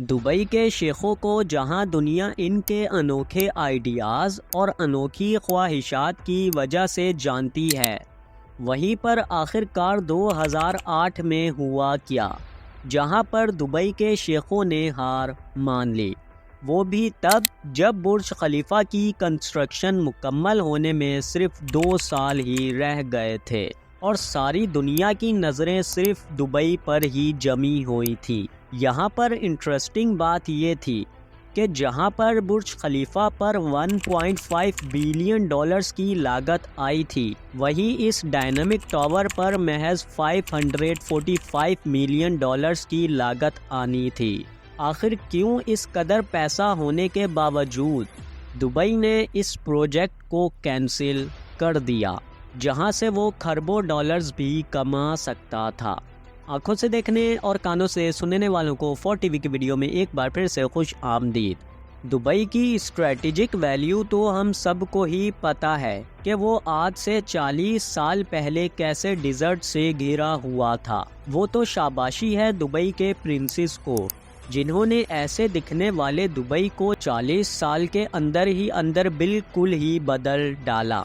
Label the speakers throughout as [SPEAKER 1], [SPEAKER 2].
[SPEAKER 1] Dubai کے شیخوں کو جہاں دنیا ان کے انوکھے آئیڈیاز اور انوکھی خواہشات کی وجہ سے جانتی ہے، وہیں پر آخرکار 2008 میں ہوا کیا، جہاں پر دبئی کے شیخوں نے ہار مان لی، وہ بھی تب جب برج خلیفہ کی کنسٹرکشن مکمل ہونے میں صرف 2 سال ہی رہ گئے تھے، اور ساری دنیا کی نظریں صرف دبئی پر ہی جمی ہوئی تھی۔ یہاں پر انٹرسٹنگ بات یہ تھی کہ جہاں پر برج خلیفہ پر 1.5 بلین ڈالرز کی لاگت آئی تھی، وہیں اس ڈائنامک ٹاور پر محض 545 ملین ڈالرز کی لاگت آنی تھی۔ آخر کیوں اس قدر پیسہ ہونے کے باوجود دبئی نے اس پروجیکٹ کو کینسل کر دیا، جہاں سے وہ کھربوں ڈالرز بھی کما سکتا تھا؟ آنکھوں سے دیکھنے اور کانوں سے سننے والوں کو 4 TV کی ویڈیو میں ایک بار پھر سے خوش آمدید۔ دبئی کی اسٹریٹجک ویلیو تو ہم سب کو ہی پتہ ہے کہ وہ آج سے 40 سال پہلے کیسے ڈیزرٹ سے گھرا ہوا تھا۔ وہ تو شاباشی ہے دبئی کے پرنسز کو، جنہوں نے ایسے دکھنے والے دبئی کو 40 سال کے اندر ہی اندر بالکل ہی بدل ڈالا۔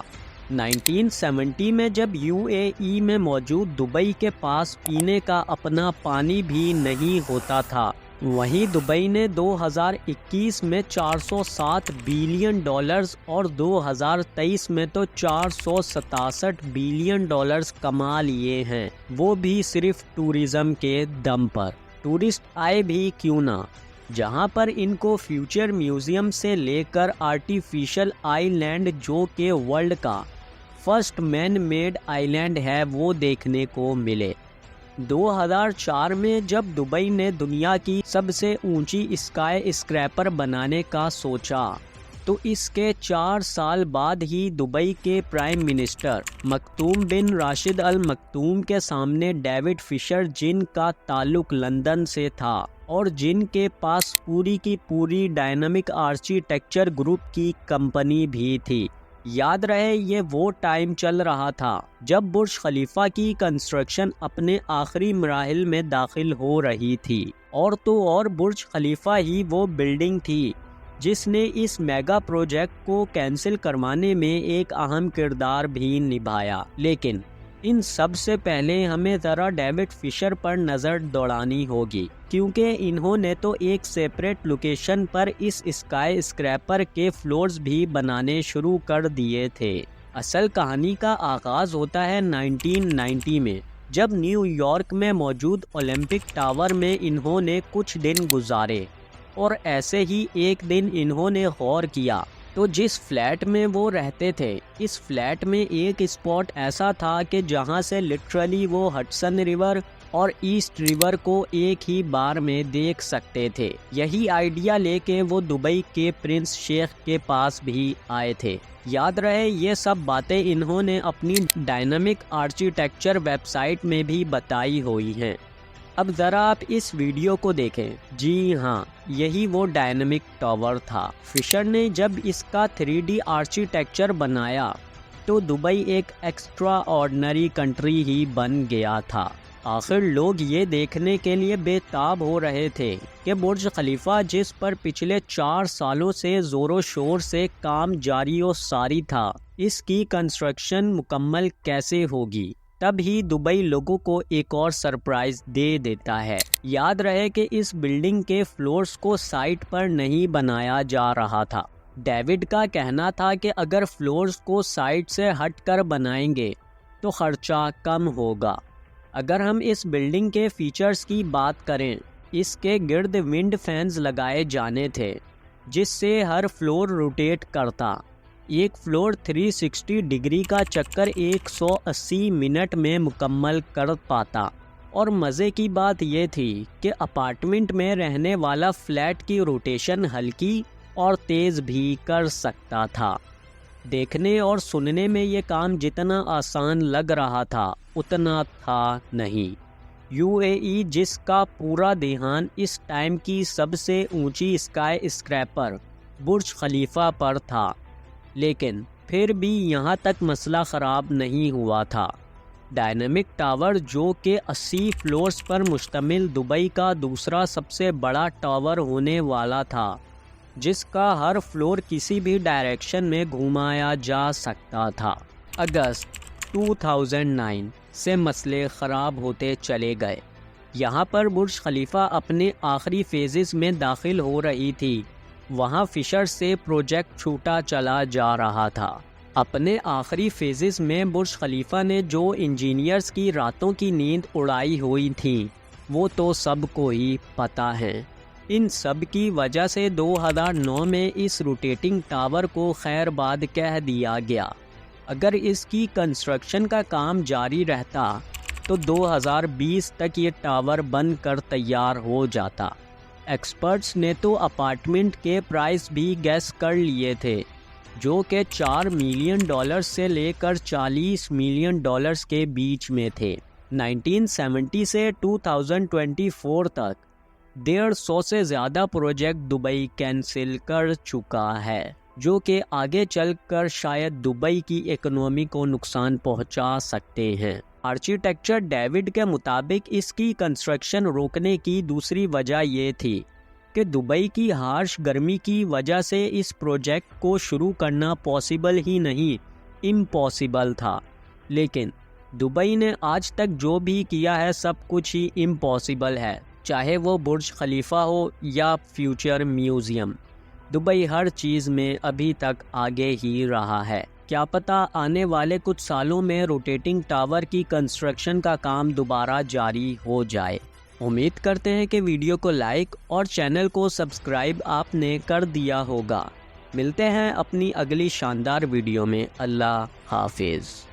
[SPEAKER 1] 1970 میں جب UAE میں موجود دبئی کے پاس پینے کا اپنا پانی بھی نہیں ہوتا تھا، وہیں دبئی نے 2021 میں 407 بلین ڈالرز اور 2023 میں تو 467 بلین ڈالرز کما لیے ہیں، وہ بھی صرف ٹورزم کے دم پر۔ ٹورسٹ آئے بھی کیوں نہ، جہاں پر ان کو فیوچر میوزیم سے لے کر آرٹیفیشل آئی لینڈ جو کہ ورلڈ کا فرسٹ مین میڈ آئی لینڈ ہے وہ دیکھنے کو ملے۔ 2004 میں جب دبئی نے دنیا کی سب سے اونچی اسکائی اسکریپر بنانے کا سوچا، تو اس کے 4 سال بعد ہی دبئی کے پرائم منسٹر مکتوم بن راشد ال مکتوم کے سامنے ڈیوڈ فشر، جن کا تعلق لندن سے تھا اور جن کے پاس پوری کی پوری ڈائنامک آرکیٹیکچر گروپ کی کمپنی بھی تھی۔ یاد رہے یہ وہ ٹائم چل رہا تھا جب برج خلیفہ کی کنسٹرکشن اپنے آخری مراحل میں داخل ہو رہی تھی، اور تو اور برج خلیفہ ہی وہ بلڈنگ تھی جس نے اس میگا پروجیکٹ کو کینسل کروانے میں ایک اہم کردار بھی نبھایا۔ لیکن ان سب سے پہلے ہمیں ذرا ڈیوڈ فشر پر نظر دوڑانی ہوگی، کیونکہ انہوں نے تو ایک سیپریٹ لوکیشن پر اس اسکائی اسکریپر کے فلورز بھی بنانے شروع کر دیے تھے۔ اصل کہانی کا آغاز ہوتا ہے 1990 میں، جب نیو یارک میں موجود اولمپک ٹاور میں انہوں نے کچھ دن گزارے، اور ایسے ہی ایک دن انہوں نے غور کیا تو جس فلیٹ میں وہ رہتے تھے، اس فلیٹ میں ایک اسپاٹ ایسا تھا کہ جہاں سے لٹرلی وہ ہڈسن ریور اور ایسٹ ریور کو ایک ہی بار میں دیکھ سکتے تھے۔ یہی آئیڈیا لے کے وہ دبئی کے پرنس شیخ کے پاس بھی آئے تھے۔ یاد رہے یہ سب باتیں انہوں نے اپنی ڈائنامک آرکیٹیکچر ویب سائٹ میں بھی بتائی ہوئی ہیں۔ اب ذرا آپ اس ویڈیو کو دیکھیں۔ جی ہاں، یہی وہ ڈائنامک ٹاور تھا۔ فشر نے جب اس کا 3D آرکیٹیکچر بنایا تو دبئی ایک ایکسٹرا آرڈنری کنٹری ہی بن گیا تھا۔ آخر لوگ یہ دیکھنے کے لیے بے تاب ہو رہے تھے کہ برج خلیفہ، جس پر پچھلے 4 سالوں سے زور و شور سے کام جاری و ساری تھا، اس کی کنسٹرکشن مکمل کیسے ہوگی؟ تب ہی دبئی لوگوں کو ایک اور سرپرائز دے دیتا ہے۔ یاد رہے کہ اس بلڈنگ کے فلورز کو سائٹ پر نہیں بنایا جا رہا تھا۔ ڈیوڈ کا کہنا تھا کہ اگر فلورز کو سائٹ سے ہٹ کر بنائیں گے تو خرچہ کم ہوگا۔ اگر ہم اس بلڈنگ کے فیچرز کی بات کریں، اس کے گرد ونڈ فینز لگائے جانے تھے جس سے ہر فلور روٹیٹ کرتا۔ ایک فلور 360 ڈگری کا چکر 180 منٹ میں مکمل کر پاتا، اور مزے کی بات یہ تھی کہ اپارٹمنٹ میں رہنے والا فلیٹ کی روٹیشن ہلکی اور تیز بھی کر سکتا تھا۔ دیکھنے اور سننے میں یہ کام جتنا آسان لگ رہا تھا اتنا تھا نہیں۔ UAE جس کا پورا دھیان اس ٹائم کی سب سے اونچی اسکائی اسکریپر برج خلیفہ پر تھا، لیکن پھر بھی یہاں تک مسئلہ خراب نہیں ہوا تھا۔ ڈائنامک ٹاور جو کہ 80 فلورز پر مشتمل دبئی کا دوسرا سب سے بڑا ٹاور ہونے والا تھا، جس کا ہر فلور کسی بھی ڈائریکشن میں گھمایا جا سکتا تھا۔ اگست 2009 سے مسئلے خراب ہوتے چلے گئے۔ یہاں پر برج خلیفہ اپنے آخری فیزز میں داخل ہو رہی تھی۔ وہاں فشر سے پروجیکٹ چھوٹا چلا جا رہا تھا۔ اپنے آخری فیزز میں برج خلیفہ نے جو انجینئرز کی راتوں کی نیند اڑائی ہوئی تھیں وہ تو سب کو ہی پتہ ہے۔ ان سب کی وجہ سے 2009 میں اس روٹیٹنگ ٹاور کو خیر باد کہہ دیا گیا۔ اگر اس کی کنسٹرکشن کا کام جاری رہتا تو 2020 تک یہ ٹاور بن کر تیار ہو جاتا۔ ایکسپرٹس نے تو اپارٹمنٹ کے پرائس بھی گیس کر لیے تھے، جو کہ $4 ملین سے لے کر $40 ملین کے بیچ میں تھے۔ 1970 سے 2024 تک 150 سے زیادہ پروجیکٹ دبئی کینسل کر چکا ہے، جو کہ آگے چل کر شاید دبئی کی اکنومی کو نقصان پہنچا سکتے ہیں۔ آرکیٹیکچر ڈیوڈ کے مطابق اس کی کنسٹرکشن روکنے کی دوسری وجہ یہ تھی کہ دبئی کی ہارش گرمی کی وجہ سے اس پروجیکٹ کو شروع کرنا پاسبل ہی نہیں، امپاسبل تھا۔ لیکن دبئی نے آج تک جو بھی کیا ہے سب کچھ ہی امپاسبل ہے، چاہے وہ برج خلیفہ ہو یا فیوچر میوزیم۔ دبئی ہر چیز میں ابھی تک آگے ہی رہا ہے۔ کیا پتہ آنے والے کچھ سالوں میں روٹیٹنگ ٹاور کی کنسٹرکشن کا کام دوبارہ جاری ہو جائے۔ امید کرتے ہیں کہ ویڈیو کو لائک اور چینل کو سبسکرائب آپ نے کر دیا ہوگا۔ ملتے ہیں اپنی اگلی شاندار ویڈیو میں۔ اللہ حافظ۔